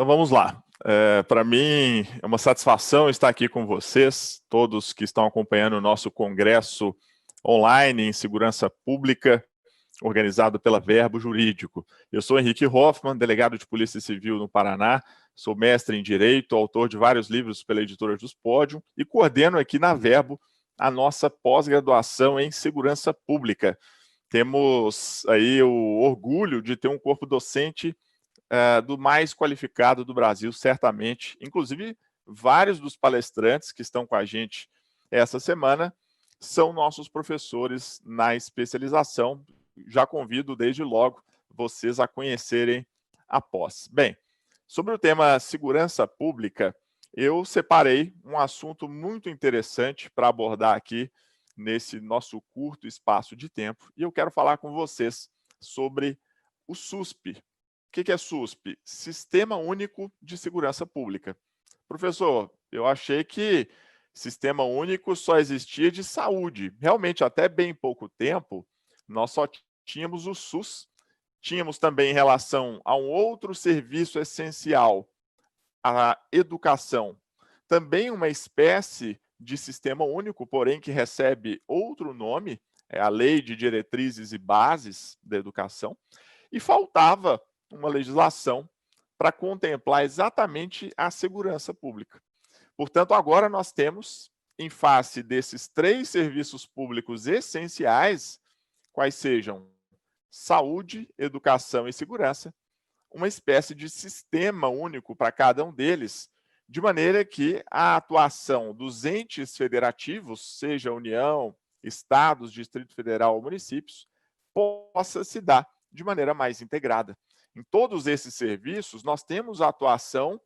Então vamos lá. Para mim é uma satisfação estar aqui com vocês, todos que estão acompanhando o nosso congresso online em segurança pública, organizado pela Verbo Jurídico. Eu sou Henrique Hoffmann, delegado de Polícia Civil no Paraná, sou mestre em Direito, autor de vários livros pela editora Juspodium e coordeno aqui na Verbo a nossa pós-graduação em Segurança Pública. Temos aí o orgulho de ter um corpo docente do mais qualificado do Brasil, certamente. Inclusive, vários dos palestrantes que estão com a gente essa semana são nossos professores na especialização. Já convido desde logo vocês a conhecerem a pós. Bem, sobre o tema segurança pública, eu separei um assunto muito interessante para abordar aqui nesse nosso curto espaço de tempo, e eu quero falar com vocês sobre o SUSP. O que é SUSP? Sistema Único de Segurança Pública. Professor, eu achei que Sistema Único só existia de saúde. Realmente, até bem pouco tempo, nós só tínhamos o SUS. Tínhamos também em relação a um outro serviço essencial, a educação, também uma espécie de sistema único, porém que recebe outro nome, é a Lei de Diretrizes e Bases da Educação, e faltava uma legislação para contemplar exatamente a segurança pública. Portanto, agora nós temos, em face desses três serviços públicos essenciais, quais sejam saúde, educação e segurança, uma espécie de sistema único para cada um deles, de maneira que a atuação dos entes federativos, seja União, estados, Distrito Federal ou municípios, possa se dar de maneira mais integrada. Em todos esses serviços, nós temos a atuação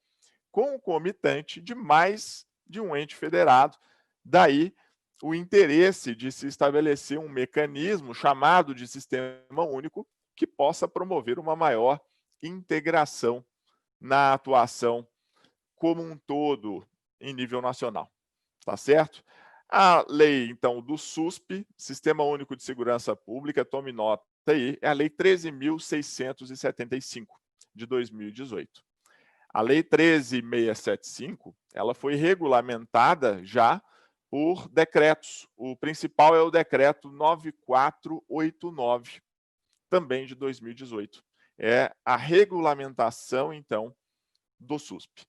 concomitante de mais de um ente federado. Daí o interesse de se estabelecer um mecanismo chamado de sistema único que possa promover uma maior integração na atuação como um todo em nível nacional. Tá certo? A lei, então, do SUSP, Sistema Único de Segurança Pública, tome nota aí, é a Lei 13.675, de 2018. A Lei 13.675, ela foi regulamentada já por decretos. O principal é o Decreto 9489, também de 2018. É a regulamentação, então, do SUSP.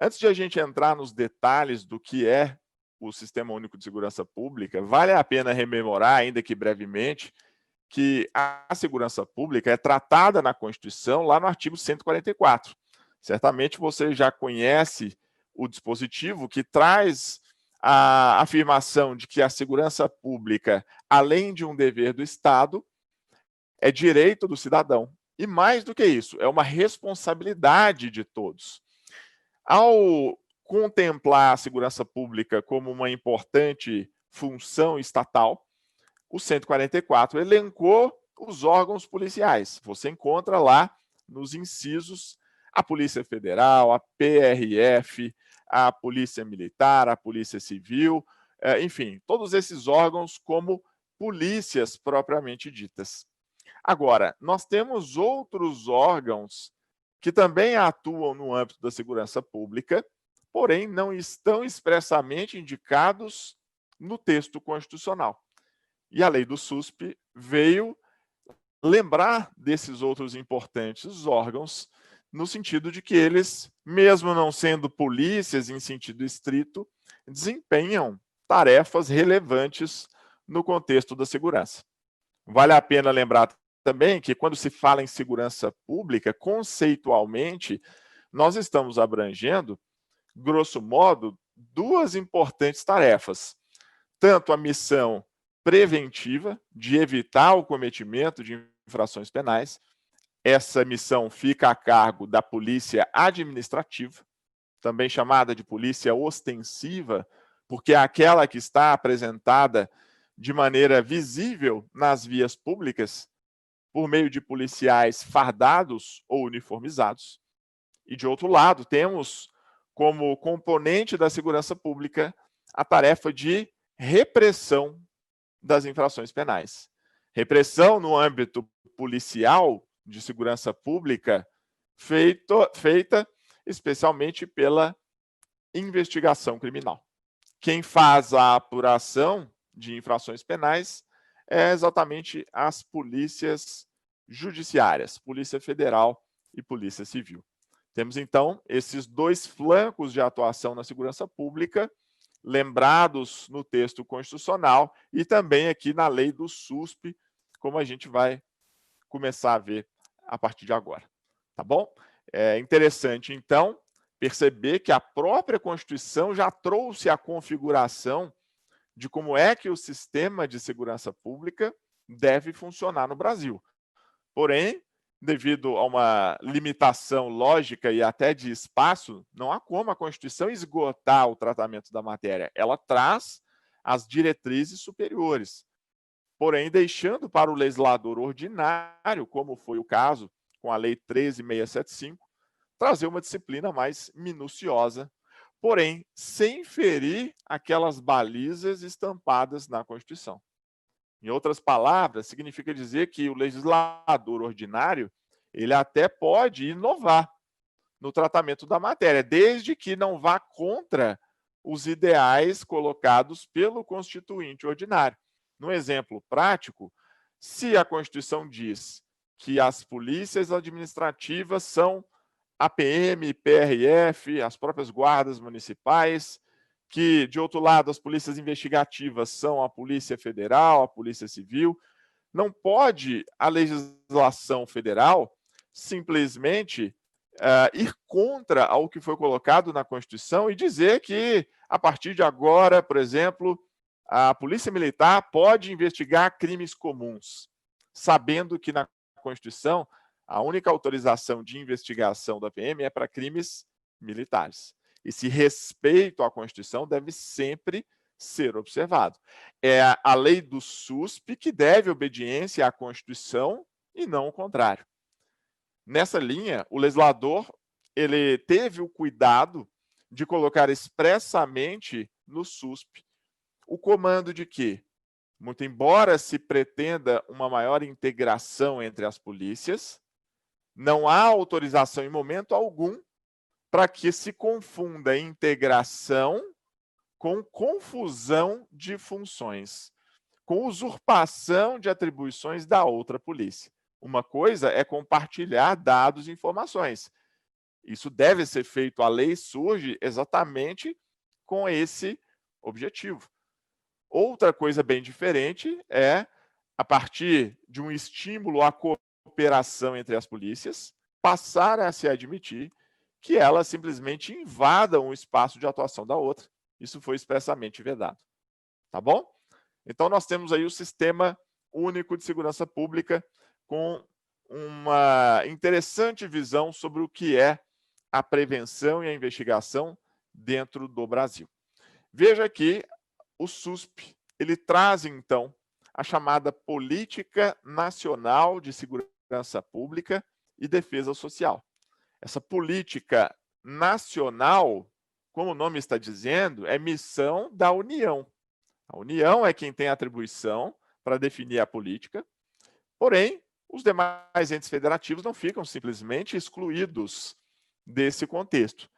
Antes de a gente entrar nos detalhes do que é o Sistema Único de Segurança Pública, vale a pena rememorar, ainda que brevemente, que a segurança pública é tratada na Constituição lá no artigo 144. Certamente você já conhece o dispositivo que traz a afirmação de que a segurança pública, além de um dever do Estado, é direito do cidadão. E mais do que isso, é uma responsabilidade de todos. Ao contemplar a segurança pública como uma importante função estatal, o 144 elencou os órgãos policiais. Você encontra lá nos incisos a Polícia Federal, a PRF, a Polícia Militar, a Polícia Civil, enfim, todos esses órgãos como polícias propriamente ditas. Agora, nós temos outros órgãos que também atuam no âmbito da segurança pública, porém não estão expressamente indicados no texto constitucional. E a lei do SUSP veio lembrar desses outros importantes órgãos, no sentido de que eles, mesmo não sendo polícias em sentido estrito, desempenham tarefas relevantes no contexto da segurança. Vale a pena lembrar também que, quando se fala em segurança pública, conceitualmente, nós estamos abrangendo, grosso modo, duas importantes tarefas. Tanto a missão preventiva, de evitar o cometimento de infrações penais. Essa missão fica a cargo da polícia administrativa, também chamada de polícia ostensiva, porque é aquela que está apresentada de maneira visível nas vias públicas, por meio de policiais fardados ou uniformizados. E, de outro lado, temos como componente da segurança pública a tarefa de repressão das infrações penais. Repressão no âmbito policial de segurança pública feita especialmente pela investigação criminal. Quem faz a apuração de infrações penais é exatamente as polícias judiciárias, Polícia Federal e Polícia Civil. Temos, então, esses dois flancos de atuação na segurança pública, lembrados no texto constitucional e também aqui na lei do SUSP, como a gente vai começar a ver a partir de agora. Tá bom? É interessante, então, perceber que a própria Constituição já trouxe a configuração de como é que o sistema de segurança pública deve funcionar no Brasil. Porém, devido a uma limitação lógica e até de espaço, não há como a Constituição esgotar o tratamento da matéria. Ela traz as diretrizes superiores, porém deixando para o legislador ordinário, como foi o caso com a Lei 13.675, trazer uma disciplina mais minuciosa, porém sem ferir aquelas balizas estampadas na Constituição. Em outras palavras, significa dizer que o legislador ordinário, ele até pode inovar no tratamento da matéria, desde que não vá contra os ideais colocados pelo constituinte ordinário. No exemplo prático, se a Constituição diz que as polícias administrativas são a PM, PRF, as próprias guardas municipais, que, de outro lado, as polícias investigativas são a Polícia Federal, a Polícia Civil. Não pode a legislação federal simplesmente ir contra o que foi colocado na Constituição e dizer que, a partir de agora, por exemplo, a Polícia Militar pode investigar crimes comuns, sabendo que na Constituição a única autorização de investigação da PM é para crimes militares. Esse respeito à Constituição deve sempre ser observado. É a lei do SUSP que deve obediência à Constituição e não o contrário. Nessa linha, o legislador ele teve o cuidado de colocar expressamente no SUSP o comando de que, muito embora se pretenda uma maior integração entre as polícias, não há autorização em momento algum para que se confunda integração com confusão de funções, com usurpação de atribuições da outra polícia. Uma coisa é compartilhar dados e informações. Isso deve ser feito, a lei surge exatamente com esse objetivo. Outra coisa bem diferente é, a partir de um estímulo à cooperação entre as polícias, passar a se admitir que elas simplesmente invadam o espaço de atuação da outra. Isso foi expressamente vedado. Tá bom? Então, nós temos aí o Sistema Único de Segurança Pública com uma interessante visão sobre o que é a prevenção e a investigação dentro do Brasil. Veja aqui, o SUSP, ele traz, então, a chamada Política Nacional de Segurança Pública e Defesa Social. Essa política nacional, como o nome está dizendo, é missão da União. A União é quem tem a atribuição para definir a política, porém, os demais entes federativos não ficam simplesmente excluídos desse contexto.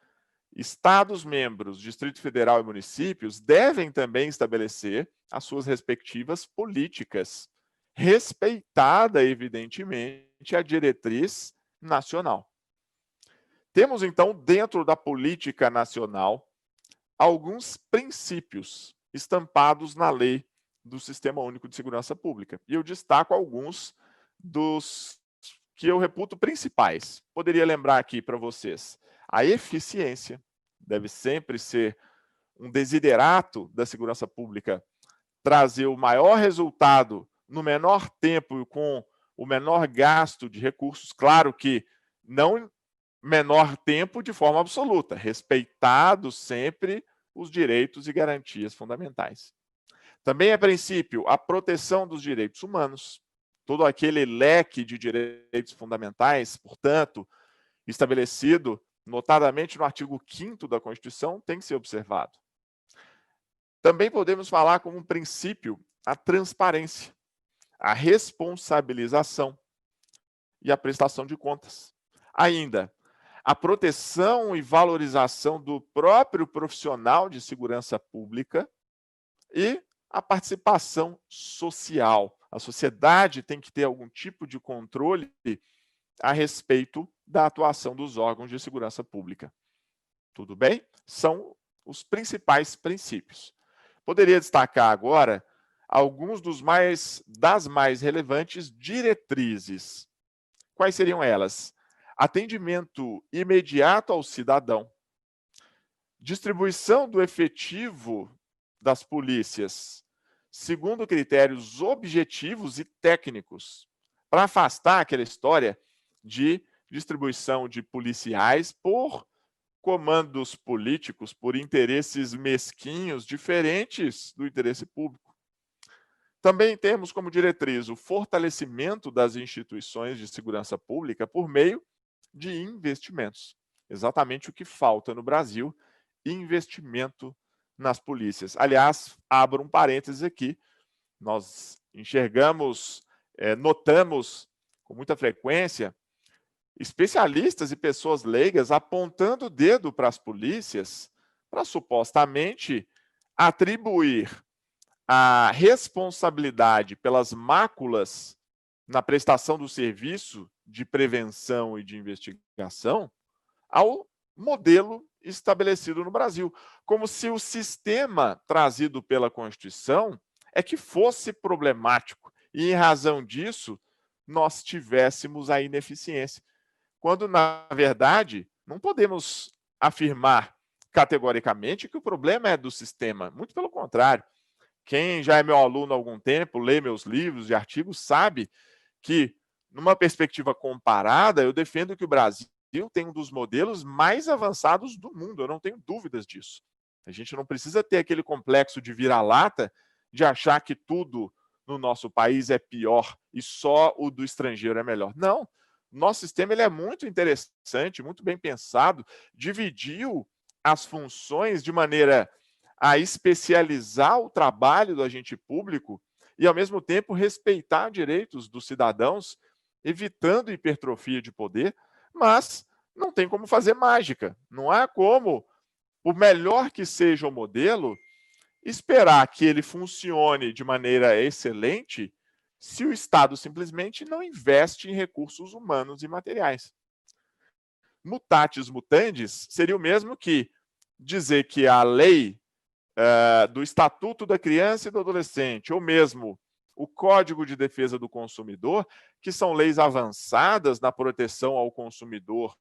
Estados membros, Distrito Federal e municípios devem também estabelecer as suas respectivas políticas, respeitada, evidentemente, a diretriz nacional. Temos, então, dentro da política nacional, alguns princípios estampados na lei do Sistema Único de Segurança Pública. E eu destaco alguns dos que eu reputo principais. Poderia lembrar aqui para vocês. A eficiência deve sempre ser um desiderato da segurança pública, trazer o maior resultado no menor tempo e com o menor gasto de recursos. Claro que não menor tempo de forma absoluta, respeitado sempre os direitos e garantias fundamentais. Também é princípio a proteção dos direitos humanos. Todo aquele leque de direitos fundamentais, portanto, estabelecido notadamente no artigo 5º da Constituição, tem que ser observado. Também podemos falar como um princípio a transparência, a responsabilização e a prestação de contas. Ainda, a proteção e valorização do próprio profissional de segurança pública e a participação social. A sociedade tem que ter algum tipo de controle a respeito da atuação dos órgãos de segurança pública. Tudo bem? São os principais princípios. Poderia destacar agora alguns das mais relevantes diretrizes. Quais seriam elas? Atendimento imediato ao cidadão, distribuição do efetivo das polícias, segundo critérios objetivos e técnicos, para afastar aquela história de distribuição de policiais por comandos políticos, por interesses mesquinhos, diferentes do interesse público. Também temos como diretriz o fortalecimento das instituições de segurança pública por meio de investimentos. Exatamente o que falta no Brasil, investimento nas polícias. Aliás, abro um parênteses aqui, nós enxergamos, notamos com muita frequência especialistas e pessoas leigas apontando o dedo para as polícias para supostamente atribuir a responsabilidade pelas máculas na prestação do serviço de prevenção e de investigação ao modelo estabelecido no Brasil, como se o sistema trazido pela Constituição é que fosse problemático e, em razão disso, nós tivéssemos a ineficiência. Quando, na verdade, não podemos afirmar categoricamente que o problema é do sistema. Muito pelo contrário. Quem já é meu aluno há algum tempo, lê meus livros e artigos, sabe que, numa perspectiva comparada, eu defendo que o Brasil tem um dos modelos mais avançados do mundo. Eu não tenho dúvidas disso. A gente não precisa ter aquele complexo de vira-lata de achar que tudo no nosso país é pior e só o do estrangeiro é melhor. Não. Nosso sistema ele é muito interessante, muito bem pensado, dividiu as funções de maneira a especializar o trabalho do agente público e, ao mesmo tempo, respeitar direitos dos cidadãos, evitando hipertrofia de poder, mas não tem como fazer mágica. Não há como, por melhor que seja o modelo, esperar que ele funcione de maneira excelente se o Estado simplesmente não investe em recursos humanos e materiais. Mutatis mutandis seria o mesmo que dizer que a lei do Estatuto da Criança e do Adolescente, ou mesmo o Código de Defesa do Consumidor, que são leis avançadas na proteção ao consumidor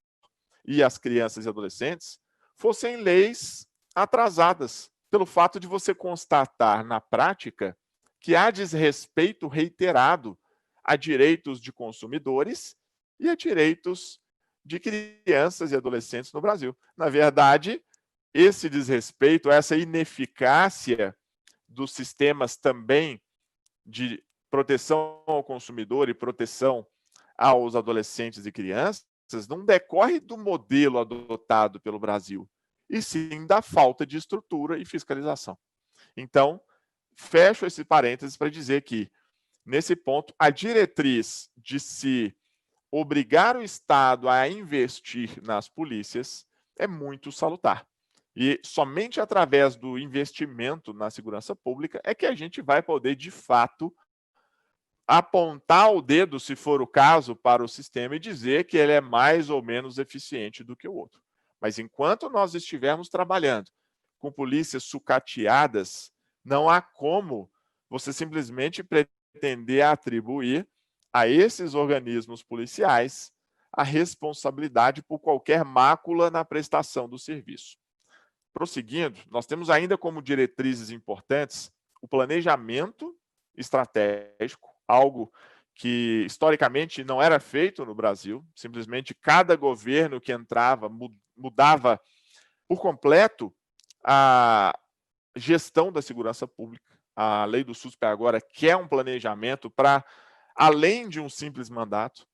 e às crianças e adolescentes, fossem leis atrasadas, pelo fato de você constatar na prática que há desrespeito reiterado a direitos de consumidores e a direitos de crianças e adolescentes no Brasil. Na verdade, esse desrespeito, essa ineficácia dos sistemas também de proteção ao consumidor e proteção aos adolescentes e crianças não decorre do modelo adotado pelo Brasil, e sim da falta de estrutura e fiscalização. Então, fecho esse parênteses para dizer que, nesse ponto, a diretriz de se obrigar o Estado a investir nas polícias é muito salutar. E somente através do investimento na segurança pública é que a gente vai poder, de fato, apontar o dedo, se for o caso, para o sistema e dizer que ele é mais ou menos eficiente do que o outro. Mas enquanto nós estivermos trabalhando com polícias sucateadas, não há como você simplesmente pretender atribuir a esses organismos policiais a responsabilidade por qualquer mácula na prestação do serviço. Prosseguindo, nós temos ainda como diretrizes importantes o planejamento estratégico, algo que historicamente não era feito no Brasil, simplesmente cada governo que entrava mudava por completo a gestão da segurança pública. A lei do SUSP agora quer um planejamento para além de um simples mandato,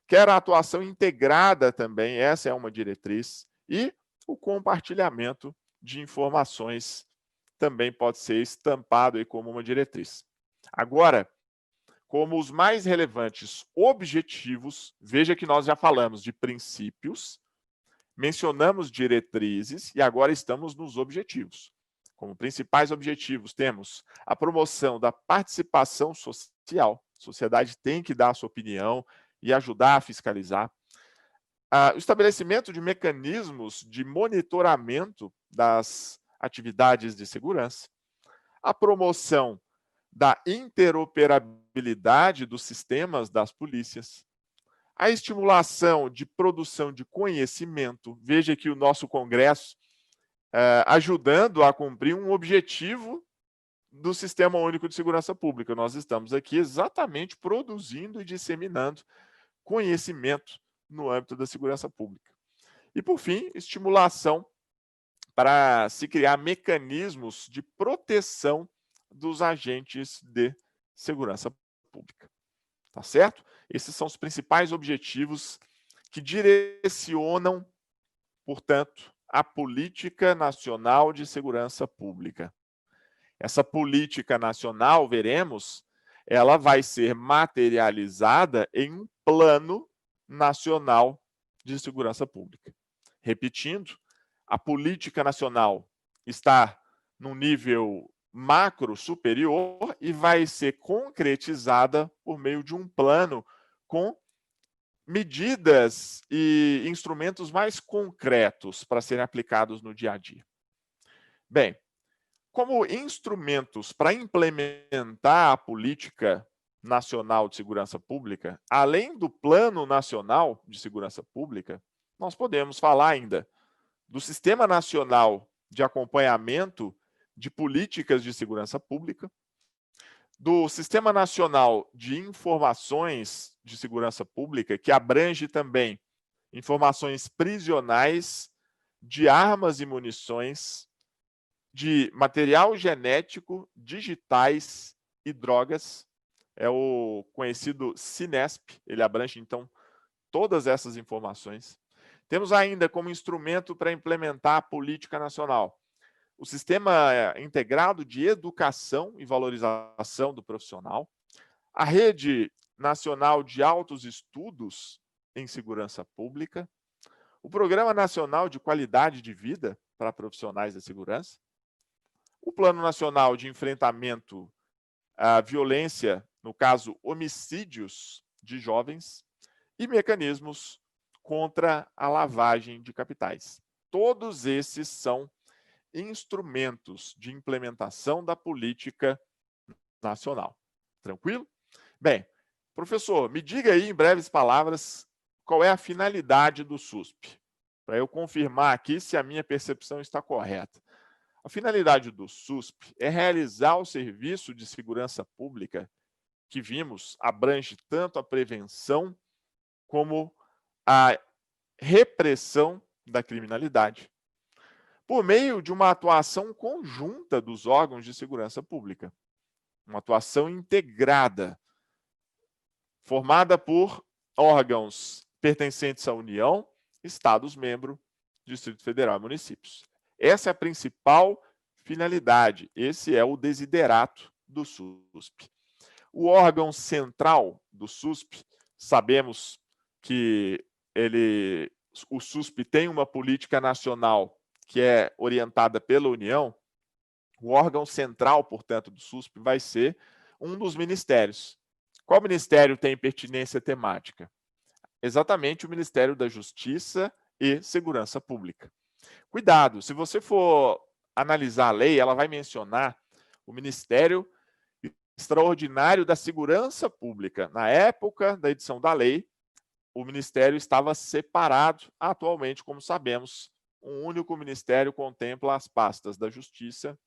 quer a atuação integrada também, essa é uma diretriz, e o compartilhamento de informações também pode ser estampado aí como uma diretriz. Agora, como os mais relevantes objetivos, veja que nós já falamos de princípios Mencionamos diretrizes e agora estamos nos objetivos. Como principais objetivos, temos a promoção da participação social. A sociedade tem que dar a sua opinião e ajudar a fiscalizar. O estabelecimento de mecanismos de monitoramento das atividades de segurança. A promoção da interoperabilidade dos sistemas das polícias. A estimulação de produção de conhecimento. Veja que o nosso Congresso ajudando a cumprir um objetivo do Sistema Único de Segurança Pública. Nós estamos aqui exatamente produzindo e disseminando conhecimento no âmbito da segurança pública. E, por fim, estimulação para se criar mecanismos de proteção dos agentes de segurança pública. Tá certo? Esses são os principais objetivos que direcionam, portanto, a Política Nacional de Segurança Pública. Essa política nacional, veremos, ela vai ser materializada em um Plano Nacional de Segurança Pública. Repetindo, a política nacional está num nível macro superior e vai ser concretizada por meio de um plano com medidas e instrumentos mais concretos para serem aplicados no dia a dia. Bem, como instrumentos para implementar a Política Nacional de Segurança Pública, além do Plano Nacional de Segurança Pública, nós podemos falar ainda do Sistema Nacional de Acompanhamento de Políticas de Segurança Pública, do Sistema Nacional de Informações de Segurança Pública, que abrange também informações prisionais, de armas e munições, de material genético, digitais e drogas. É o conhecido Cinesp, ele abrange, então, todas essas informações. Temos ainda como instrumento para implementar a política nacional o Sistema Integrado de Educação e Valorização do Profissional, a Rede Nacional de Altos Estudos em Segurança Pública, o Programa Nacional de Qualidade de Vida para Profissionais da Segurança, o Plano Nacional de Enfrentamento à Violência, no caso, homicídios de jovens, e mecanismos contra a lavagem de capitais. Todos esses são instrumentos de implementação da política nacional. Tranquilo? Bem, professor, me diga aí em breves palavras qual é a finalidade do SUSP, para eu confirmar aqui se a minha percepção está correta. A finalidade do SUSP é realizar o serviço de segurança pública que vimos abrange tanto a prevenção como a repressão da criminalidade, por meio de uma atuação conjunta dos órgãos de segurança pública. Uma atuação integrada, formada por órgãos pertencentes à União, Estados-membros, Distrito Federal e municípios. Essa é a principal finalidade, esse é o desiderato do SUSP. O órgão central do SUSP, sabemos que o SUSP tem uma política nacional que é orientada pela União. O órgão central, portanto, do SUSP vai ser um dos ministérios. Qual ministério tem pertinência temática? Exatamente o Ministério da Justiça e Segurança Pública. Cuidado, se você for analisar a lei, ela vai mencionar o Ministério Extraordinário da Segurança Pública. Na época da edição da lei, o Ministério estava separado. Atualmente, como sabemos, um único ministério contempla as pastas da Justiça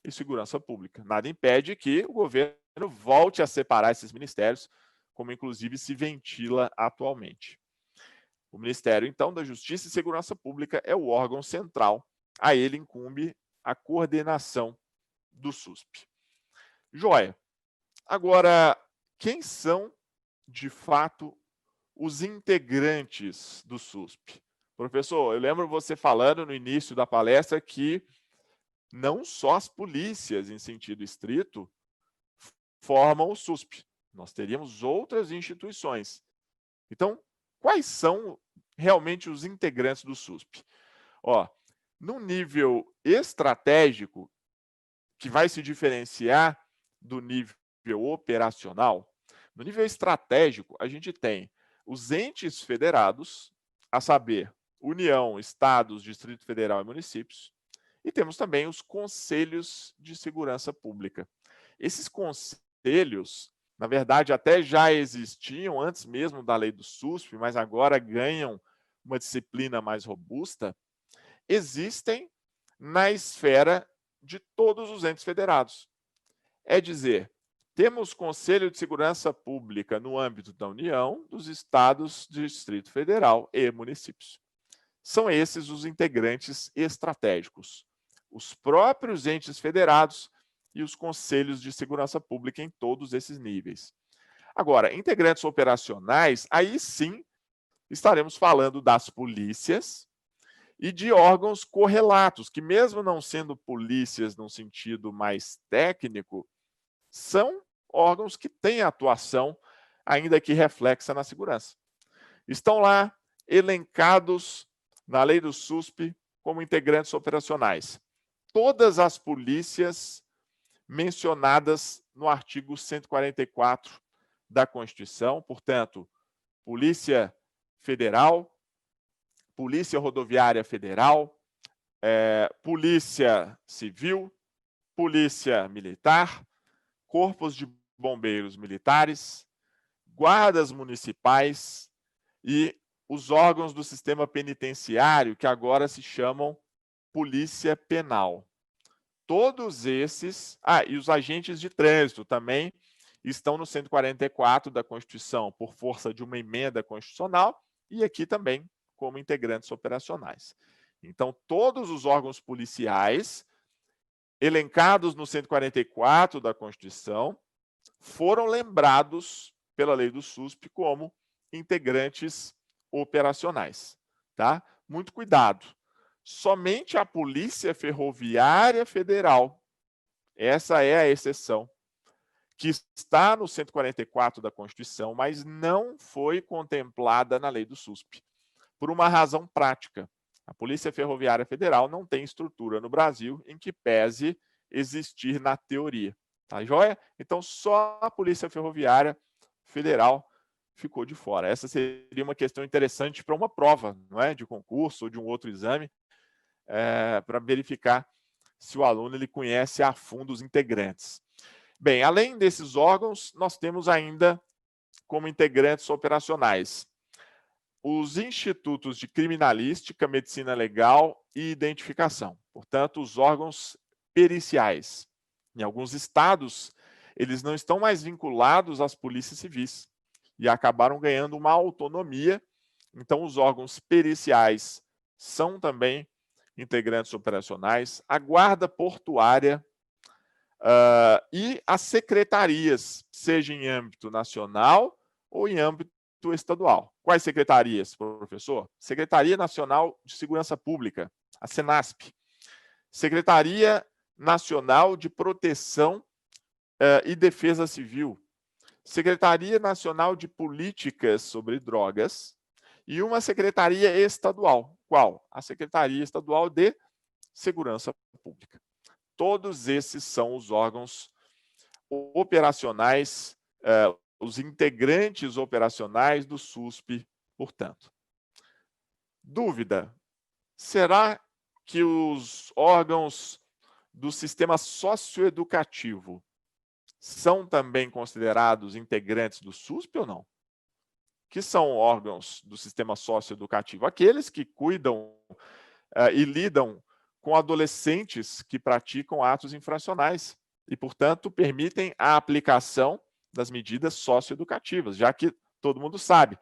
e Segurança Pública. Nada impede que o governo volte a separar esses ministérios, como inclusive se ventila atualmente. O Ministério, então, da Justiça e Segurança Pública é o órgão central. A ele incumbe a coordenação do SUSP. Joia. Agora, quem são, de fato, os integrantes do SUSP? Professor, eu lembro você falando no início da palestra que não só as polícias, em sentido estrito, formam o SUSP. Nós teríamos outras instituições. Então, quais são realmente os integrantes do SUSP? Ó, no nível estratégico, que vai se diferenciar do nível operacional, no nível estratégico, a gente tem os entes federados, a saber, União, Estados, Distrito Federal e municípios, e temos também os conselhos de segurança pública. Esses conselhos, na verdade, até já existiam antes mesmo da lei do SUSP, mas agora ganham uma disciplina mais robusta, existem na esfera de todos os entes federados. É dizer, temos Conselho de Segurança Pública no âmbito da União, dos Estados, do Distrito Federal e municípios. São esses os integrantes estratégicos, os próprios entes federados e os conselhos de segurança pública em todos esses níveis. Agora, integrantes operacionais, aí sim estaremos falando das polícias e de órgãos correlatos, que mesmo não sendo polícias num sentido mais técnico, são órgãos que têm atuação, ainda que reflexa na segurança. Estão lá elencados na lei do SUSP como integrantes operacionais. Todas as polícias mencionadas no artigo 144 da Constituição, portanto, Polícia Federal, Polícia Rodoviária Federal, Polícia Civil, Polícia Militar, Corpos de Bombeiros Militares, guardas municipais e os órgãos do sistema penitenciário, que agora se chamam Polícia Penal. Todos esses, e os agentes de trânsito também estão no 144 da Constituição, por força de uma emenda constitucional, e aqui também como integrantes operacionais. Então, todos os órgãos policiais elencados no 144 da Constituição foram lembrados pela lei do SUSP como integrantes operacionais, tá? Muito cuidado. Somente a Polícia Ferroviária Federal, essa é a exceção, que está no 144 da Constituição, mas não foi contemplada na lei do SUSP, por uma razão prática. A Polícia Ferroviária Federal não tem estrutura no Brasil em que pese existir na teoria. Tá joia? Então, só a Polícia Ferroviária Federal ficou de fora. Essa seria uma questão interessante para uma prova, não é? De concurso ou de um outro exame, para verificar se o aluno ele conhece a fundo os integrantes. Bem, além desses órgãos, nós temos ainda como integrantes operacionais os institutos de criminalística, medicina legal e identificação. Portanto, os órgãos periciais. Em alguns estados, eles não estão mais vinculados às polícias civis e acabaram ganhando uma autonomia. Então, os órgãos periciais são também integrantes operacionais, a guarda portuária e as secretarias, seja em âmbito nacional ou em âmbito estadual. Quais secretarias, professor? Secretaria Nacional de Segurança Pública, a SENASP. Secretaria Nacional de Proteção e Defesa Civil. Secretaria Nacional de Políticas sobre Drogas e uma secretaria estadual. Qual? A Secretaria Estadual de Segurança Pública. Todos esses são os órgãos operacionais, os integrantes operacionais do SUSP, portanto. Dúvida: será que os órgãos do sistema socioeducativo são também considerados integrantes do SUSP ou não? Que são órgãos do sistema socioeducativo? Aqueles que cuidam e lidam com adolescentes que praticam atos infracionais e, portanto, permitem a aplicação das medidas socioeducativas, já que todo mundo sabe,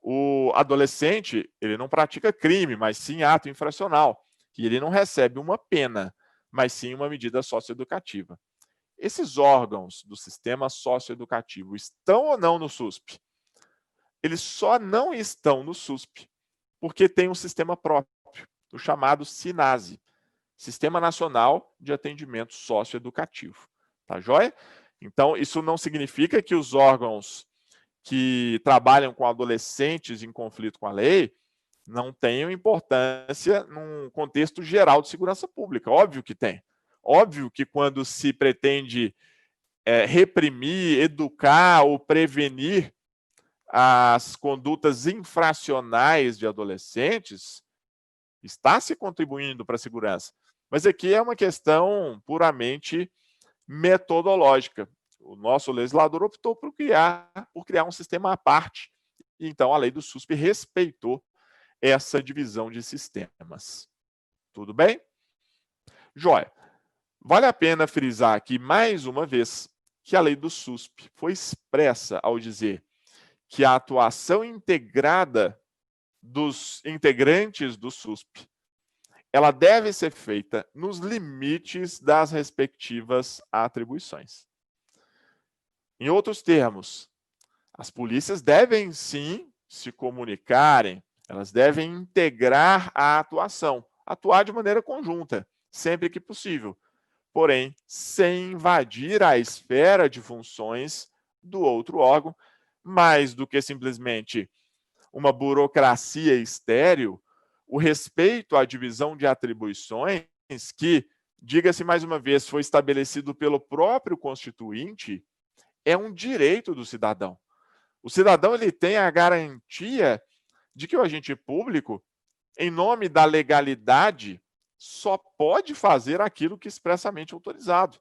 o adolescente ele não pratica crime, mas sim ato infracional, e ele não recebe uma pena, mas sim uma medida socioeducativa. Esses órgãos do sistema socioeducativo estão ou não no SUSP? Eles só não estão no SUSP porque tem um sistema próprio, o chamado SINASE, Sistema Nacional de Atendimento Socioeducativo. Tá joia? Então, isso não significa que os órgãos que trabalham com adolescentes em conflito com a lei não tem importância num contexto geral de segurança pública. Óbvio que tem. Óbvio que quando se pretende reprimir, educar ou prevenir as condutas infracionais de adolescentes, está se contribuindo para a segurança. Mas aqui é uma questão puramente metodológica. O nosso legislador optou por criar um sistema à parte. Então, a lei do SUSP respeitou essa divisão de sistemas. Tudo bem? Joia. Vale a pena frisar aqui, mais uma vez, que a lei do SUSP foi expressa ao dizer que a atuação integrada dos integrantes do SUSP, ela deve ser feita nos limites das respectivas atribuições. Em outros termos, as polícias devem sim se comunicarem, elas devem integrar a atuação, atuar de maneira conjunta, sempre que possível, porém, sem invadir a esfera de funções do outro órgão, mais do que simplesmente uma burocracia estéril, o respeito à divisão de atribuições que, diga-se mais uma vez, foi estabelecido pelo próprio Constituinte, é um direito do cidadão. O cidadão ele tem a garantia de que o agente público, em nome da legalidade, só pode fazer aquilo que é expressamente autorizado.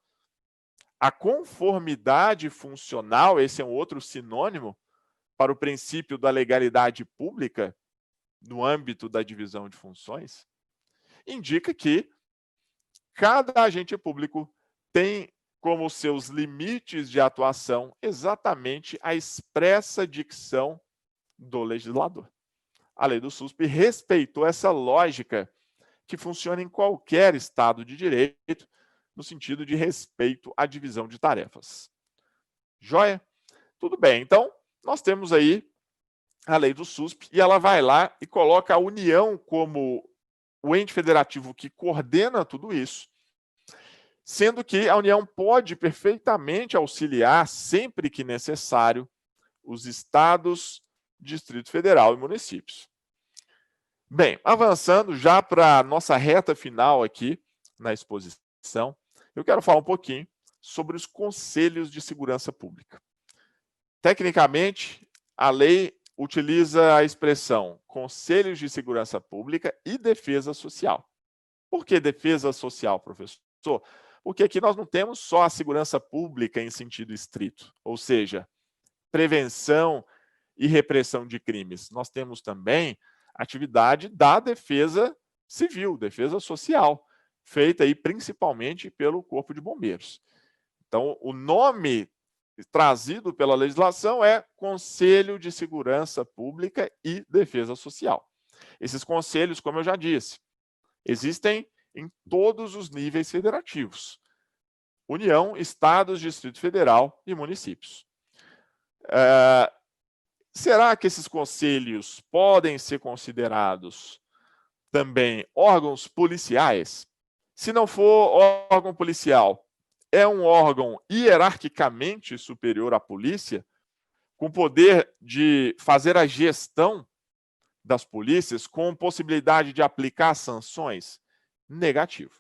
A conformidade funcional, esse é um outro sinônimo para o princípio da legalidade pública, no âmbito da divisão de funções, indica que cada agente público tem como seus limites de atuação exatamente a expressa dicção do legislador. A lei do SUSP respeitou essa lógica que funciona em qualquer Estado de direito, no sentido de respeito à divisão de tarefas. Joia? Tudo bem, então, nós temos aí a lei do SUSP e ela vai lá e coloca a União como o ente federativo que coordena tudo isso, sendo que a União pode perfeitamente auxiliar, sempre que necessário, os estados, Distrito Federal e municípios. Bem, avançando já para a nossa reta final aqui na exposição, eu quero falar um pouquinho sobre os conselhos de segurança pública. Tecnicamente, a lei utiliza a expressão conselhos de segurança pública e defesa social. Por que defesa social, professor? Porque aqui nós não temos só a segurança pública em sentido estrito, ou seja, prevenção e repressão de crimes. Nós temos também a atividade da defesa civil, defesa social, feita aí principalmente pelo Corpo de Bombeiros. Então, o nome trazido pela legislação é Conselho de Segurança Pública e Defesa Social. Esses conselhos, como eu já disse, existem em todos os níveis federativos: União, Estados, Distrito Federal e municípios. Será que esses conselhos podem ser considerados também órgãos policiais? Se não for órgão policial, é um órgão hierarquicamente superior à polícia, com poder de fazer a gestão das polícias, com possibilidade de aplicar sanções? Negativo.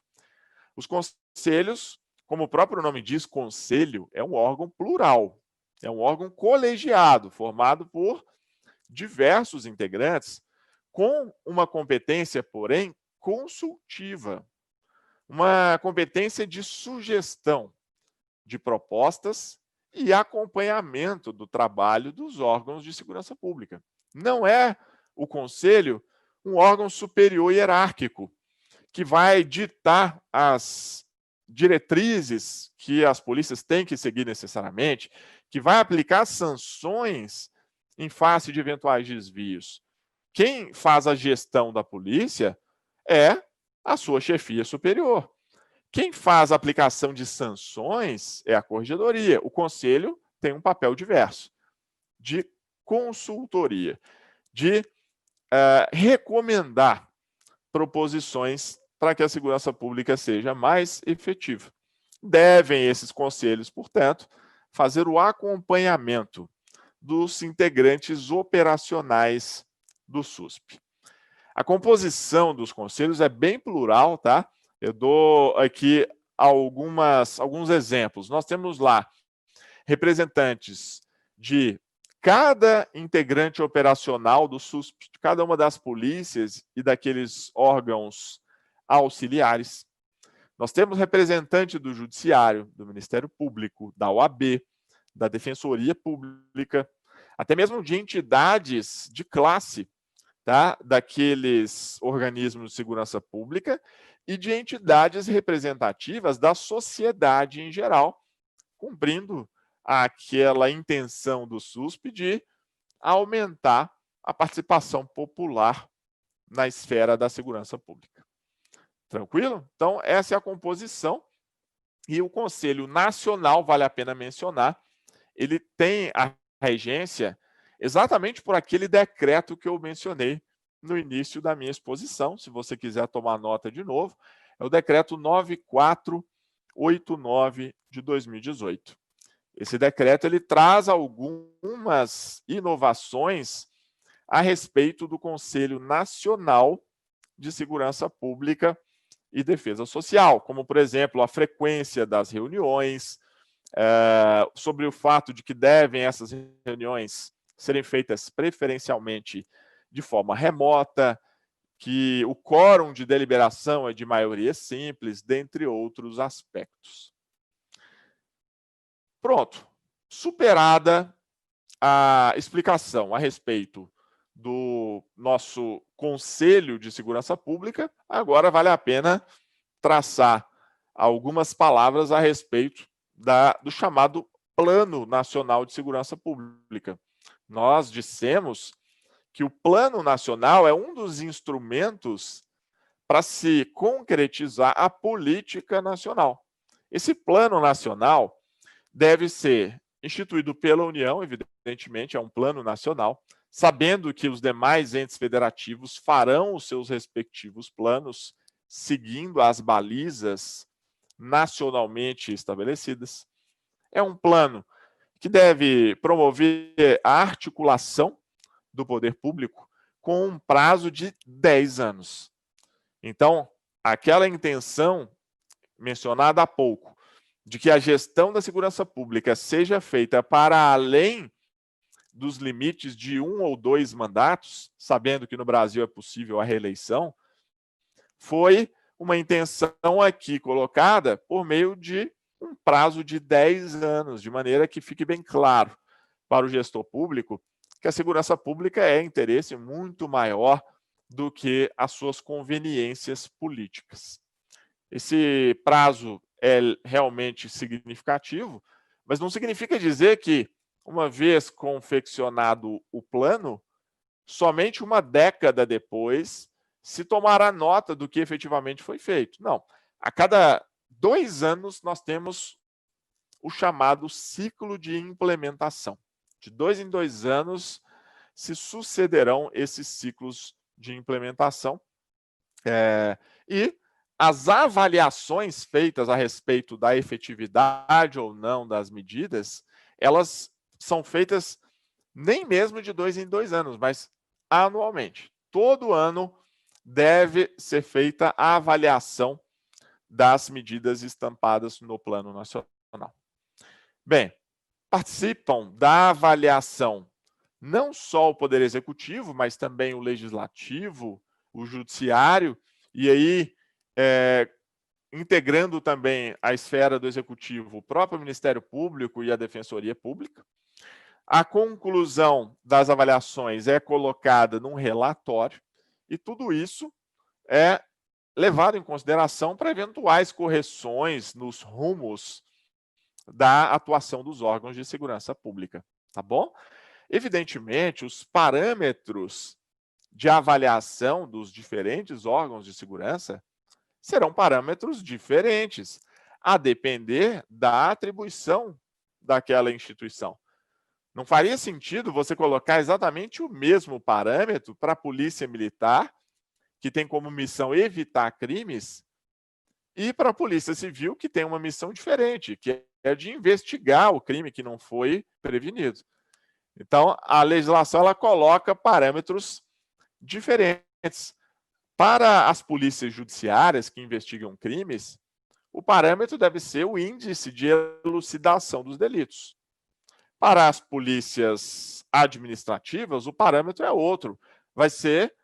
Os conselhos, como o próprio nome diz, conselho, é um órgão plural, é um órgão colegiado, formado por diversos integrantes, com uma competência, porém, consultiva, uma competência de sugestão de propostas e acompanhamento do trabalho dos órgãos de segurança pública. Não é o conselho um órgão superior hierárquico que vai ditar as diretrizes que as polícias têm que seguir necessariamente, que vai aplicar sanções em face de eventuais desvios. Quem faz a gestão da polícia é a sua chefia superior. Quem faz a aplicação de sanções é a corregedoria. O conselho tem um papel diverso, de consultoria, de recomendar proposições para que a segurança pública seja mais efetiva. Devem esses conselhos, portanto, fazer o acompanhamento dos integrantes operacionais do SUSP. A composição dos conselhos é bem plural, tá? Eu dou aqui alguns exemplos. Nós temos lá representantes de cada integrante operacional do SUSP, de cada uma das polícias e daqueles órgãos auxiliares. Nós temos representante do Judiciário, do Ministério Público, da OAB, da Defensoria Pública, até mesmo de entidades de classe, tá? Daqueles organismos de segurança pública e de entidades representativas da sociedade em geral, cumprindo aquela intenção do SUSP de aumentar a participação popular na esfera da segurança pública. Tranquilo? Então, essa é a composição. E o Conselho Nacional, vale a pena mencionar, ele tem a regência exatamente por aquele decreto que eu mencionei no início da minha exposição. Se você quiser tomar nota de novo, é o decreto 9489 de 2018. Esse decreto ele traz algumas inovações a respeito do Conselho Nacional de Segurança Pública e Defesa Social, como, por exemplo, a frequência das reuniões, sobre o fato de que devem essas reuniões serem feitas preferencialmente de forma remota, que o quórum de deliberação é de maioria simples, dentre outros aspectos. Pronto. Superada a explicação a respeito do nosso Conselho de Segurança Pública, agora vale a pena traçar algumas palavras a respeito do chamado Plano Nacional de Segurança Pública. Nós dissemos que o Plano Nacional é um dos instrumentos para se concretizar a política nacional. Esse Plano Nacional deve ser instituído pela União, evidentemente, é um plano nacional, sabendo que os demais entes federativos farão os seus respectivos planos, seguindo as balizas nacionalmente estabelecidas. É um plano que deve promover a articulação do poder público com um prazo de 10 anos. Então, aquela intenção mencionada há pouco, de que a gestão da segurança pública seja feita para além dos limites de 1 ou 2 mandatos, sabendo que no Brasil é possível a reeleição, foi uma intenção aqui colocada por meio de um prazo de 10 anos, de maneira que fique bem claro para o gestor público que a segurança pública é interesse muito maior do que as suas conveniências políticas. Esse prazo é realmente significativo, mas não significa dizer que, uma vez confeccionado o plano, somente uma década depois se tomará nota do que efetivamente foi feito. Não. A cada 2 anos nós temos o chamado ciclo de implementação. De 2 em 2 anos se sucederão esses ciclos de implementação. E as avaliações feitas a respeito da efetividade ou não das medidas, elas são feitas nem mesmo de 2 em 2 anos, mas anualmente. Todo ano deve ser feita a avaliação das medidas estampadas no Plano Nacional. Bem, participam da avaliação não só o Poder Executivo, mas também o Legislativo, o Judiciário, e aí integrando também a esfera do Executivo, o próprio Ministério Público e a Defensoria Pública. A conclusão das avaliações é colocada num relatório e tudo isso é levado em consideração para eventuais correções nos rumos da atuação dos órgãos de segurança pública, tá bom? Evidentemente, os parâmetros de avaliação dos diferentes órgãos de segurança serão parâmetros diferentes, a depender da atribuição daquela instituição. Não faria sentido você colocar exatamente o mesmo parâmetro para a Polícia Militar, que tem como missão evitar crimes, e para a Polícia Civil, que tem uma missão diferente, que é de investigar o crime que não foi prevenido. Então, a legislação ela coloca parâmetros diferentes Para as polícias judiciárias que investigam crimes, o parâmetro deve ser o índice de elucidação dos delitos. Para as polícias administrativas, o parâmetro é outro. Vai ser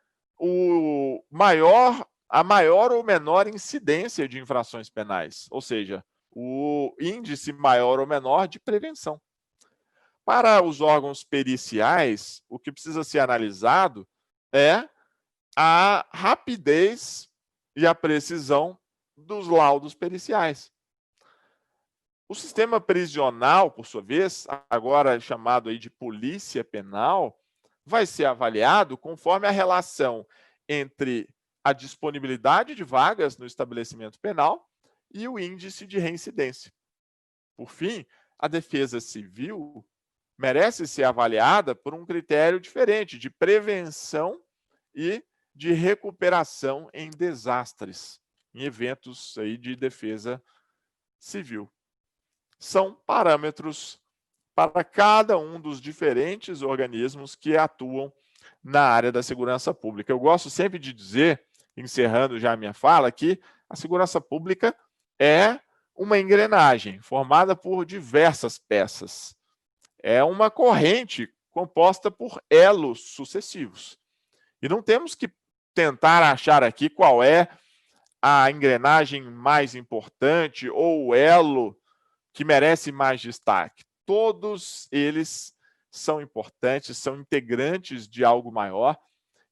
a maior ou menor incidência de infrações penais, ou seja, o índice maior ou menor de prevenção. Para os órgãos periciais, o que precisa ser analisado é a rapidez e a precisão dos laudos periciais. O sistema prisional, por sua vez, agora chamado aí de polícia penal, vai ser avaliado conforme a relação entre a disponibilidade de vagas no estabelecimento penal e o índice de reincidência. Por fim, a defesa civil merece ser avaliada por um critério diferente de prevenção e de recuperação em desastres, em eventos aí de defesa civil. São parâmetros para cada um dos diferentes organismos que atuam na área da segurança pública. Eu gosto sempre de dizer, encerrando já a minha fala, que a segurança pública é uma engrenagem formada por diversas peças. É uma corrente composta por elos sucessivos. E não temos que tentar achar aqui qual é a engrenagem mais importante ou o elo que merece mais destaque. Todos eles são importantes, são integrantes de algo maior,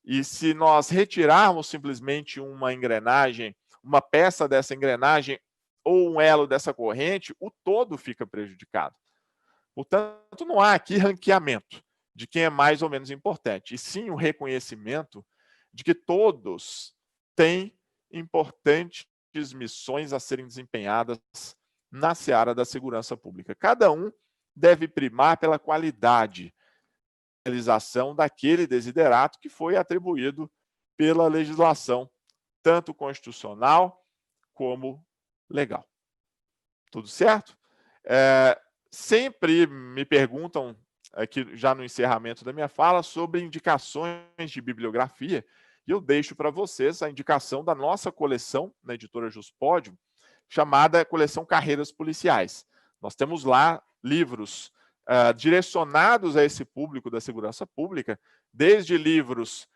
e se nós retirarmos simplesmente uma engrenagem, uma peça dessa engrenagem ou um elo dessa corrente, o todo fica prejudicado. Portanto, não há aqui ranqueamento de quem é mais ou menos importante, e sim o reconhecimento de que todos têm importantes missões a serem desempenhadas na seara da segurança pública. Cada um deve primar pela qualidade da realização daquele desiderato que foi atribuído pela legislação, tanto constitucional como legal. Tudo certo? Sempre me perguntam, aqui já no encerramento da minha fala, sobre indicações de bibliografia, e eu deixo para vocês a indicação da nossa coleção, na editora Juspódio, chamada Coleção Carreiras Policiais. Nós temos lá livros direcionados a esse público da segurança pública, desde livros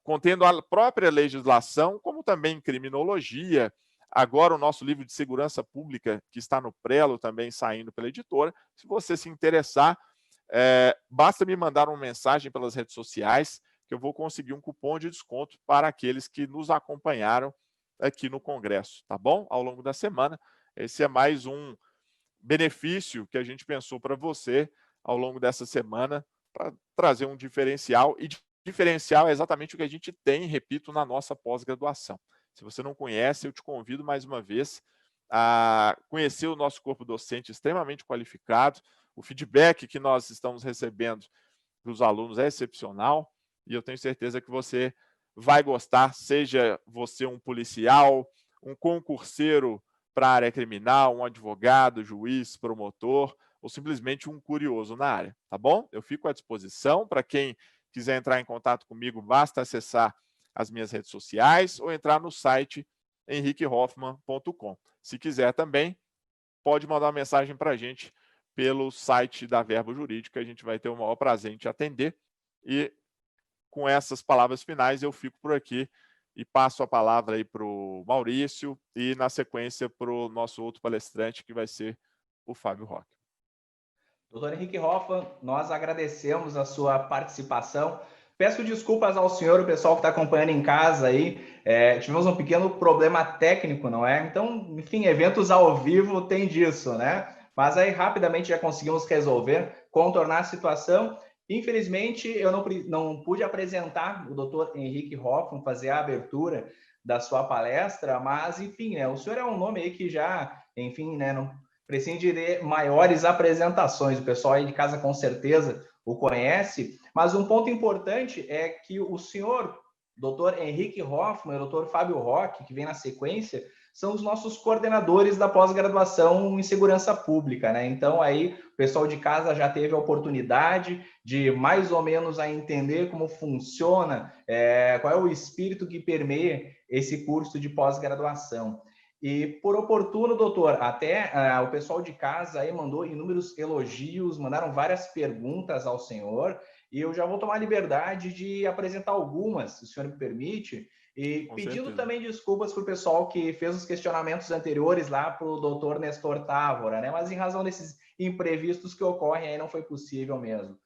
contendo a própria legislação, como também criminologia. Agora o nosso livro de segurança pública, que está no prelo, também saindo pela editora. Se você se interessar, basta me mandar uma mensagem pelas redes sociais, que eu vou conseguir um cupom de desconto para aqueles que nos acompanharam aqui no Congresso, tá bom? Ao longo da semana. Esse é mais um benefício que a gente pensou para você ao longo dessa semana, para trazer um diferencial, e diferencial é exatamente o que a gente tem, repito, na nossa pós-graduação. Se você não conhece, eu te convido mais uma vez a conhecer o nosso corpo docente extremamente qualificado. O feedback que nós estamos recebendo dos alunos é excepcional, e eu tenho certeza que você vai gostar, seja você um policial, um concurseiro para a área criminal, um advogado, juiz, promotor, ou simplesmente um curioso na área, tá bom? Eu fico à disposição. Para quem quiser entrar em contato comigo, basta acessar as minhas redes sociais ou entrar no site henriquehoffman.com. Se quiser também, pode mandar uma mensagem para a gente pelo site da Verbo Jurídica, a gente vai ter o maior prazer em te atender. E com essas palavras finais, eu fico por aqui e passo a palavra aí para o Maurício e, na sequência, para o nosso outro palestrante, que vai ser o Fábio Roque. Doutor Henrique Hoffman, nós agradecemos a sua participação. Peço desculpas ao senhor, o pessoal que está acompanhando em casa aí. Tivemos um pequeno problema técnico, não é? Então, enfim, eventos ao vivo tem disso, né? Mas aí rapidamente já conseguimos resolver, contornar a situação. Infelizmente, eu não pude apresentar o doutor Henrique Hoffman, fazer a abertura da sua palestra, mas, enfim, né, o senhor é um nome aí que já, enfim, né, não prescinde de maiores apresentações. O pessoal aí de casa, com certeza, o conhece. Mas um ponto importante é que o senhor, doutor Henrique Hoffman e o doutor Fábio Roque, que vem na sequência, são os nossos coordenadores da pós-graduação em segurança pública, né? Então, aí, o pessoal de casa já teve a oportunidade de mais ou menos a entender como funciona, qual é o espírito que permeia esse curso de pós-graduação. E, por oportuno, doutor, até o pessoal de casa aí mandou inúmeros elogios, mandaram várias perguntas ao senhor, e eu já vou tomar a liberdade de apresentar algumas, se o senhor me permite, e Com pedindo certeza. também desculpas para o pessoal que fez os questionamentos anteriores lá para o doutor Nestor Távora, né? Mas em razão desses imprevistos que ocorrem aí não foi possível mesmo.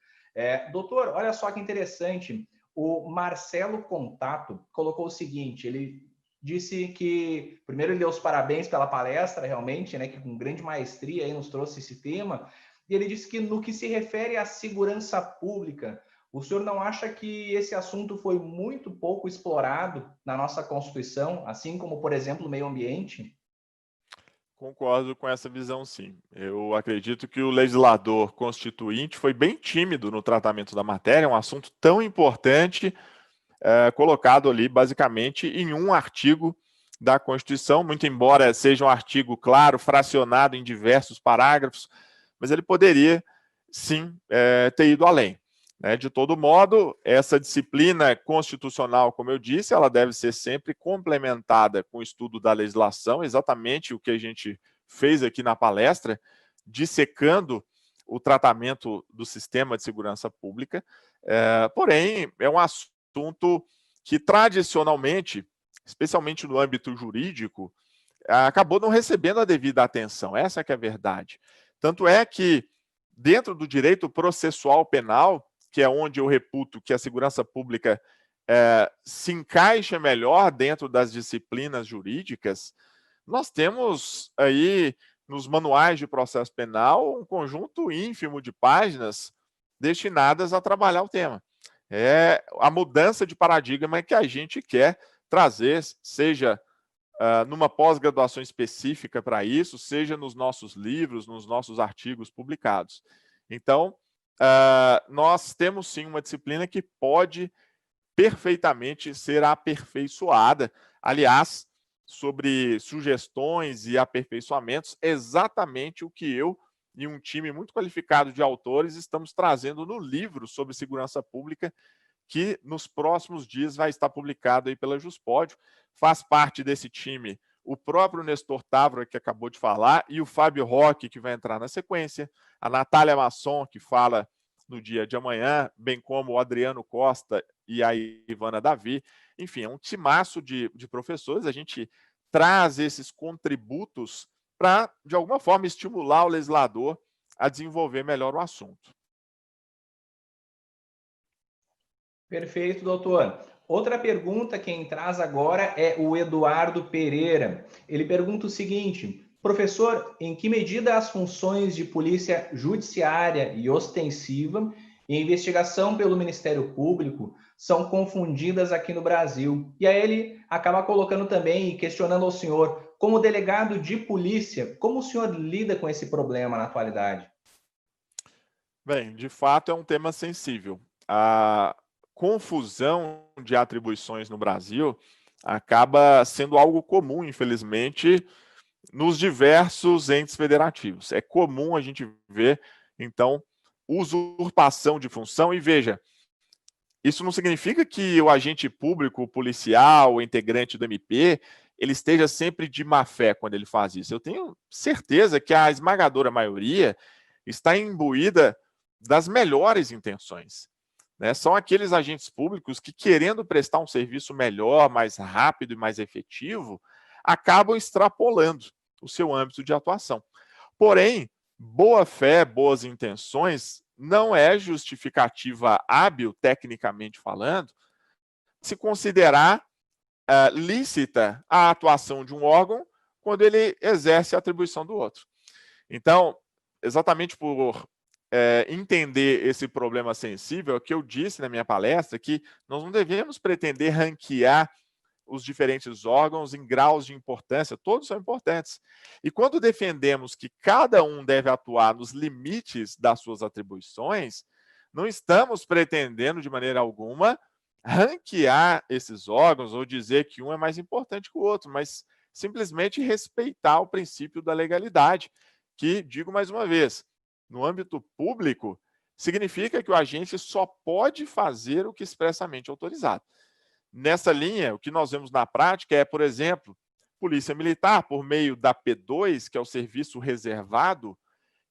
Doutor, olha só que interessante, o Marcelo Contato colocou o seguinte, ele disse que, primeiro ele deu os parabéns pela palestra, realmente, né, que com grande maestria aí nos trouxe esse tema, e ele disse que no que se refere à segurança pública, o senhor não acha que esse assunto foi muito pouco explorado na nossa Constituição, assim como, por exemplo, o meio ambiente? Concordo com essa visão, sim. Eu acredito que o legislador constituinte foi bem tímido no tratamento da matéria, é um assunto tão importante, colocado ali basicamente em um artigo da Constituição, muito embora seja um artigo, claro, fracionado em diversos parágrafos, mas ele poderia, sim, ter ido além. Né? De todo modo, essa disciplina constitucional, como eu disse, ela deve ser sempre complementada com o estudo da legislação, exatamente o que a gente fez aqui na palestra, dissecando o tratamento do sistema de segurança pública, porém, é um assunto que tradicionalmente, especialmente no âmbito jurídico, acabou não recebendo a devida atenção, essa que é a verdade. Tanto é que, dentro do direito processual penal, que é onde eu reputo que a segurança pública se encaixa melhor dentro das disciplinas jurídicas, nós temos aí, nos manuais de processo penal, um conjunto ínfimo de páginas destinadas a trabalhar o tema. É a mudança de paradigma que a gente quer trazer, seja numa pós-graduação específica para isso, seja nos nossos livros, nos nossos artigos publicados. Então, nós temos sim uma disciplina que pode perfeitamente ser aperfeiçoada. Aliás, sobre sugestões e aperfeiçoamentos, exatamente o que eu e um time muito qualificado de autores estamos trazendo no livro sobre segurança pública, que nos próximos dias vai estar publicado aí pela Juspódio. Faz parte desse time o próprio Nestor Távora, que acabou de falar, e o Fábio Roque, que vai entrar na sequência, a Natália Masson, que fala no dia de amanhã, bem como o Adriano Costa e a Ivana Davi. Enfim, é um timaço de professores. A gente traz esses contributos para, de alguma forma, estimular o legislador a desenvolver melhor o assunto. Perfeito, doutor. Outra pergunta quem traz agora é o Eduardo Pereira. Ele pergunta o seguinte: professor, em que medida as funções de polícia judiciária e ostensiva e investigação pelo Ministério Público são confundidas aqui no Brasil? E aí ele acaba colocando também e questionando ao senhor, como delegado de polícia, como o senhor lida com esse problema na atualidade? Bem, de fato é um tema sensível. A confusão de atribuições no Brasil acaba sendo algo comum, infelizmente, nos diversos entes federativos. É comum a gente ver, então, usurpação de função. E veja, isso não significa que o agente público, o policial, o integrante do MP, ele esteja sempre de má fé quando ele faz isso. Eu tenho certeza que a esmagadora maioria está imbuída das melhores intenções. Né? São aqueles agentes públicos que, querendo prestar um serviço melhor, mais rápido e mais efetivo, acabam extrapolando o seu âmbito de atuação. Porém, boa fé, boas intenções não é justificativa hábil, tecnicamente falando, se considerar lícita a atuação de um órgão quando ele exerce a atribuição do outro. Então, exatamente por entender esse problema sensível, é que eu disse na minha palestra que nós não devemos pretender ranquear os diferentes órgãos em graus de importância, todos são importantes. E quando defendemos que cada um deve atuar nos limites das suas atribuições, não estamos pretendendo, de maneira alguma, ranquear esses órgãos ou dizer que um é mais importante que o outro, mas simplesmente respeitar o princípio da legalidade, que, digo mais uma vez, no âmbito público, significa que o agente só pode fazer o que expressamente autorizado. Nessa linha, o que nós vemos na prática é, por exemplo, Polícia Militar, por meio da P2, que é o serviço reservado,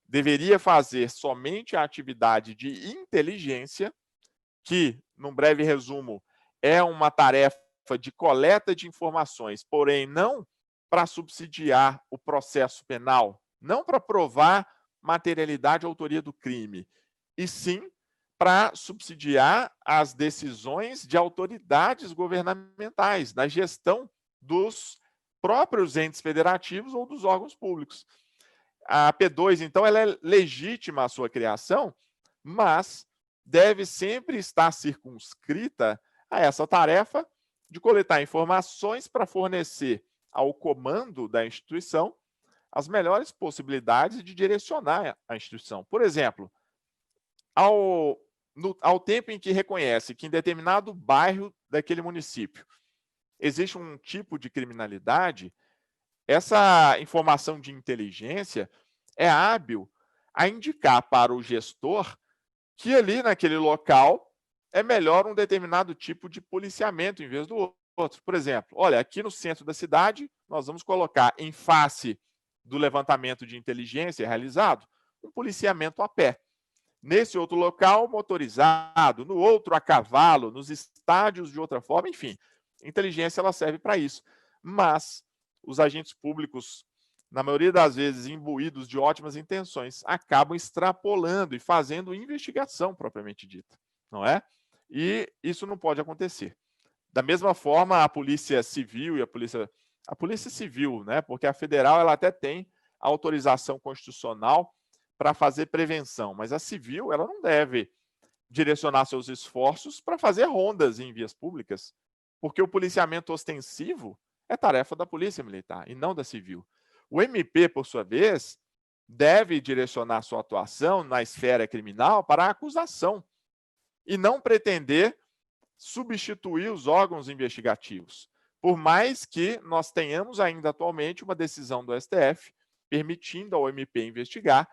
deveria fazer somente a atividade de inteligência, que, num breve resumo, é uma tarefa de coleta de informações, porém não para subsidiar o processo penal, não para provar materialidade ou autoria do crime, e sim para subsidiar as decisões de autoridades governamentais na gestão dos próprios entes federativos ou dos órgãos públicos. A P2, então, ela é legítima a sua criação, mas deve sempre estar circunscrita a essa tarefa de coletar informações para fornecer ao comando da instituição as melhores possibilidades de direcionar a instituição. Por exemplo, ao tempo em que reconhece que em determinado bairro daquele município existe um tipo de criminalidade, essa informação de inteligência é hábil a indicar para o gestor que ali naquele local é melhor um determinado tipo de policiamento em vez do outro. Por exemplo, olha, aqui no centro da cidade, nós vamos colocar em face do levantamento de inteligência realizado, um policiamento a pé. Nesse outro local, motorizado, no outro a cavalo, nos estádios de outra forma, enfim. Inteligência ela serve para isso. Mas os agentes públicos, na maioria das vezes imbuídos de ótimas intenções, acabam extrapolando e fazendo investigação propriamente dita, não é? E isso não pode acontecer. Da mesma forma, a Polícia Civil e a Polícia Civil, né? Porque a federal ela até tem autorização constitucional para fazer prevenção, mas a civil ela não deve direcionar seus esforços para fazer rondas em vias públicas, porque o policiamento ostensivo é tarefa da Polícia Militar e não da civil. O MP, por sua vez, deve direcionar sua atuação na esfera criminal para a acusação e não pretender substituir os órgãos investigativos, por mais que nós tenhamos ainda atualmente uma decisão do STF permitindo ao MP investigar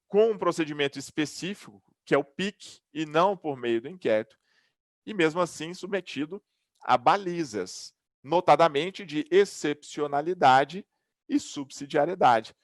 com um procedimento específico, que é o PIC, e não por meio do inquérito, e mesmo assim submetido a balizas, notadamente de excepcionalidade e subsidiariedade.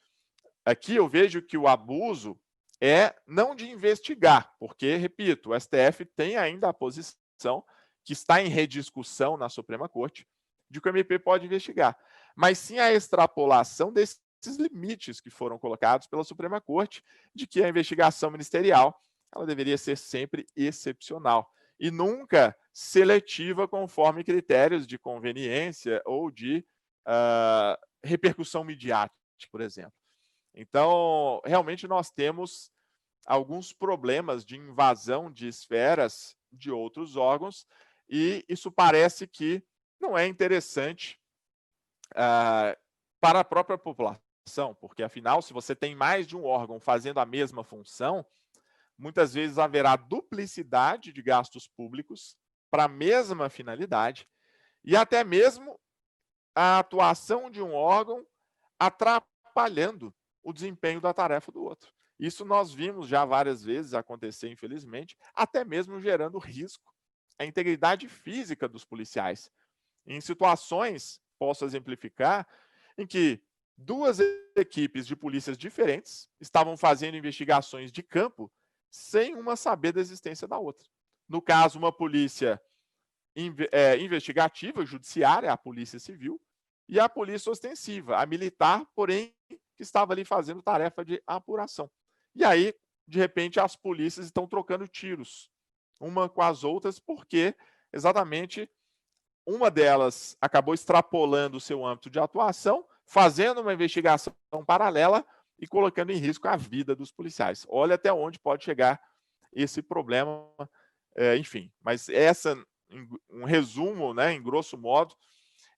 Aqui eu vejo que o abuso é não de investigar, porque, repito, o STF tem ainda a posição que está em rediscussão na Suprema Corte, de que o MP pode investigar, mas sim a extrapolação desses limites que foram colocados pela Suprema Corte, de que a investigação ministerial ela deveria ser sempre excepcional e nunca seletiva conforme critérios de conveniência ou de repercussão midiática, por exemplo. Então, realmente nós temos alguns problemas de invasão de esferas de outros órgãos e isso parece que não é interessante para a própria população, porque, afinal, se você tem mais de um órgão fazendo a mesma função, muitas vezes haverá duplicidade de gastos públicos para a mesma finalidade e até mesmo a atuação de um órgão atrapalhando o desempenho da tarefa do outro. Isso nós vimos já várias vezes acontecer, infelizmente, até mesmo gerando risco à integridade física dos policiais. Em situações, posso exemplificar, em que duas equipes de polícias diferentes estavam fazendo investigações de campo sem uma saber da existência da outra. No caso, uma polícia investigativa, judiciária, a Polícia Civil, e a polícia ostensiva, a militar, porém, que estava ali fazendo tarefa de apuração. E aí, de repente, as polícias estão trocando tiros, uma com as outras, porque exatamente uma delas acabou extrapolando o seu âmbito de atuação, fazendo uma investigação paralela e colocando em risco a vida dos policiais. Olha até onde pode chegar esse problema, enfim. Mas essa, um resumo, né, em grosso modo,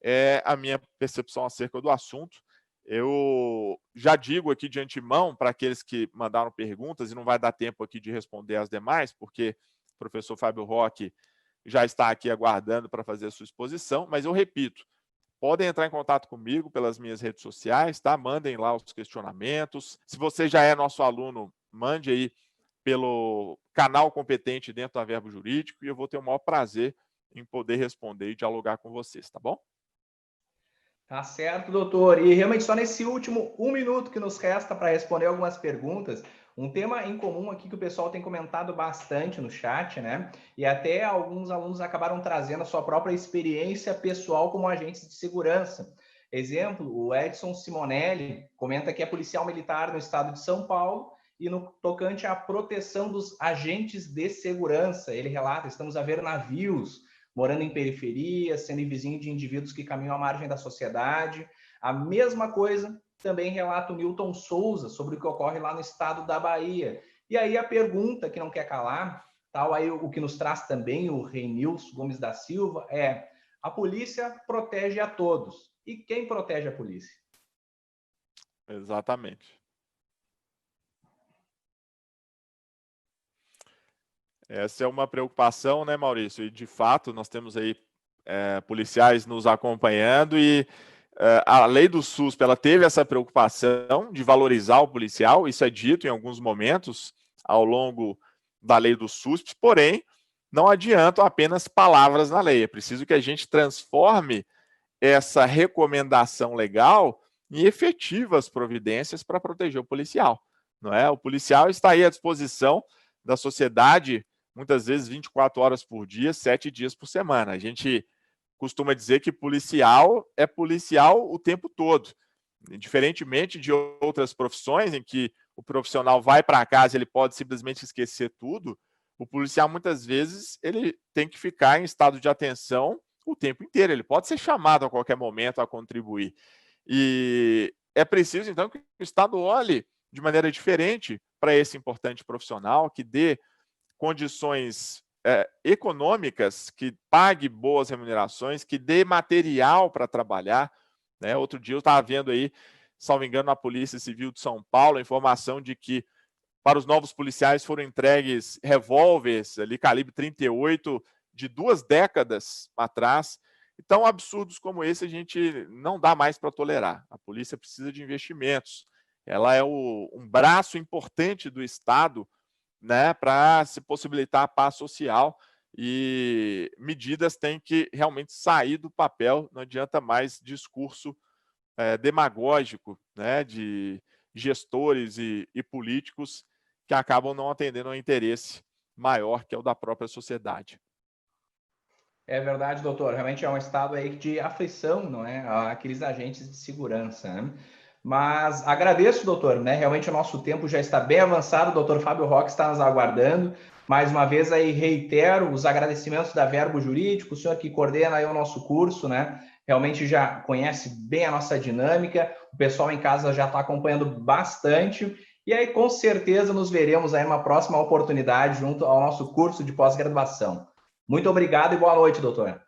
é a minha percepção acerca do assunto. Eu já digo aqui de antemão, para aqueles que mandaram perguntas, e não vai dar tempo aqui de responder as demais, porque o professor Fábio Roque já está aqui aguardando para fazer a sua exposição, mas eu repito, podem entrar em contato comigo pelas minhas redes sociais, tá? Mandem lá os questionamentos. Se você já é nosso aluno, mande aí pelo canal competente dentro da Verbo Jurídico e eu vou ter o maior prazer em poder responder e dialogar com vocês, tá bom? Tá certo, doutor. E realmente só nesse último 1 minuto que nos resta para responder algumas perguntas, um tema em comum aqui que o pessoal tem comentado bastante no chat, né? E até alguns alunos acabaram trazendo a sua própria experiência pessoal como agentes de segurança. Exemplo, o Edson Simonelli comenta que é policial militar no estado de São Paulo e no tocante à proteção dos agentes de segurança. Ele relata: estamos a ver navios morando em periferia, sendo vizinho de indivíduos que caminham à margem da sociedade. A mesma coisa também relata o Newton Souza sobre o que ocorre lá no estado da Bahia. E aí a pergunta que não quer calar, tal aí o que nos traz também o Reinilson Gomes da Silva é: a polícia protege a todos. E quem protege a polícia? Exatamente. Essa é uma preocupação, né, Maurício? E, de fato, nós temos aí policiais nos acompanhando e a lei do SUSP, ela teve essa preocupação de valorizar o policial, isso é dito em alguns momentos ao longo da lei do SUSP, porém, não adiantam apenas palavras na lei, é preciso que a gente transforme essa recomendação legal em efetivas providências para proteger o policial, não é? O policial está aí à disposição da sociedade, muitas vezes 24 horas por dia, 7 dias por semana. A gente costuma dizer que policial é policial o tempo todo. Diferentemente de outras profissões em que o profissional vai para casa e ele pode simplesmente esquecer tudo, o policial muitas vezes ele tem que ficar em estado de atenção o tempo inteiro. Ele pode ser chamado a qualquer momento a contribuir. E é preciso, então, que o Estado olhe de maneira diferente para esse importante profissional, que dê condições econômicas, que pague boas remunerações, que dê material para trabalhar, né? Outro dia eu estava vendo aí, salvo engano, na Polícia Civil de São Paulo, a informação de que para os novos policiais foram entregues revólveres ali, calibre 38, de 2 décadas atrás. Então, absurdos como esse a gente não dá mais para tolerar. A polícia precisa de investimentos. Ela é um braço importante do Estado, né, para se possibilitar a paz social, e medidas têm que realmente sair do papel. Não adianta mais discurso demagógico, né, de gestores e políticos que acabam não atendendo ao interesse maior, que é o da própria sociedade. É verdade, doutor. Realmente é um estado aí de aflição, não é? Aqueles agentes de segurança, né? Mas agradeço, doutor, né? Realmente o nosso tempo já está bem avançado. O doutor Fábio Roque está nos aguardando. Mais uma vez aí reitero os agradecimentos da Verbo Jurídico, o senhor que coordena aí o nosso curso, né? Realmente já conhece bem a nossa dinâmica. O pessoal em casa já está acompanhando bastante. E aí, com certeza, nos veremos aí numa próxima oportunidade junto ao nosso curso de pós-graduação. Muito obrigado e boa noite, doutor.